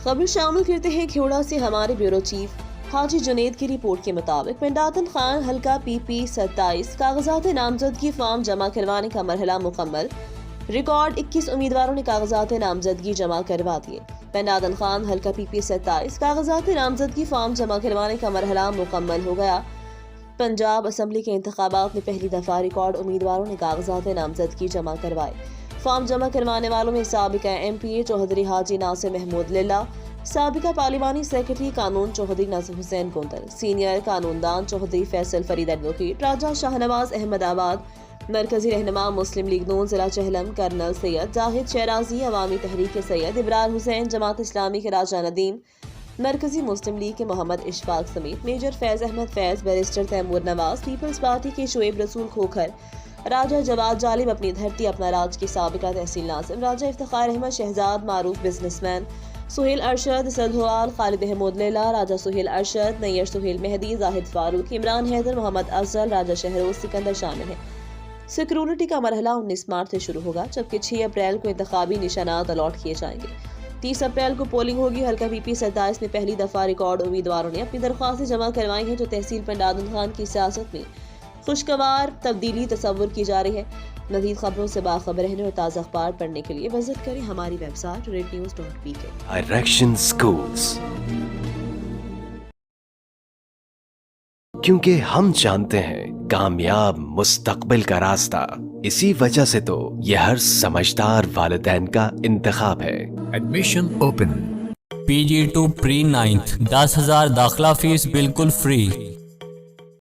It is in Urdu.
خبر شامل کرتے ہیں کھیوڑا سے ہمارے بیورو چیف حاجی جنید کی رپورٹ کے مطابق پنڈاتن خان حلقہ PP 27 کاغذات نامزدگی فارم جمع کروانے کا مرحلہ مکمل، ریکارڈ 21 امیدواروں نے کاغذات نامزدگی جمع کروا دیے۔ پنڈاتن خان حلقہ PP 27 کاغذات نامزدگی فارم جمع کروانے کا مرحلہ مکمل ہو گیا۔ پنجاب اسمبلی کے انتخابات میں پہلی دفعہ ریکارڈ امیدواروں نے کاغذات نامزدگی جمع کروائے۔ فارم جمع کروانے والوں میں سابقہ MPA چوہدری حاجی ناصر محمود للہ، سابقہ پارلیمانی سیکرٹری قانون چوہدری نظر حسین گوندل، سینئر قانون دان چوہدری فیصل فرید ایڈوکیٹ، راجہ شاہنواز احمد آباد، مرکزی رہنما مسلم لیگ نون ضلع چہلم کرنل سید زاہد شیرازی، عوامی تحریک سید ابرار حسین، جماعت اسلامی کے راجہ ندیم، مرکزی مسلم لیگ کے محمد اشفاق سمیت میجر فیض احمد فیض، بیرسٹر تیمور نواز، پیپلز پارٹی کے شعیب رسول کھوکھر، راجہ جواد جالب اپنی دھرتی اپنا راج کے سابقہ تحصیل ناظم، راجہ افتخار احمد شہزاد معروف بزنس مین، سہیل ارشد سدھوال، خالد احمد لیلا، راجہ سہیل ارشد، نیر سہیل مہدی، زاہد فاروق، عمران حیدر، محمد افضل، راجہ شہروز سکندر شامل ہیں۔ سیکورٹی کا مرحلہ 19 مارچ سے شروع ہوگا، جبکہ 6 اپریل کو انتخابی نشانات الاٹ کیے جائیں گے۔ 30 اپریل کو پولنگ ہوگی۔ حلقہ PP 27 میں پہلی دفعہ ریکارڈ امیدواروں نے اپنی درخواستیں جمع کروائی ہیں، جو تحصیل پنڈاتن خان کی سیاست میں خوشگوار تبدیلی تصور کی جا رہی ہے۔ مزید خبروں سے باخبر رہنے اور تازہ اخبار پڑھنے کے لیے وزٹ کریں ہماری web site rednews.pk۔ Direction schools, کیونکہ ہم جانتے ہیں کامیاب مستقبل کا راستہ، اسی وجہ سے تو یہ ہر سمجھدار والدین کا انتخاب ہے۔ Admission open, PG to Pre-9 10,000 داخلہ فیس بالکل فری۔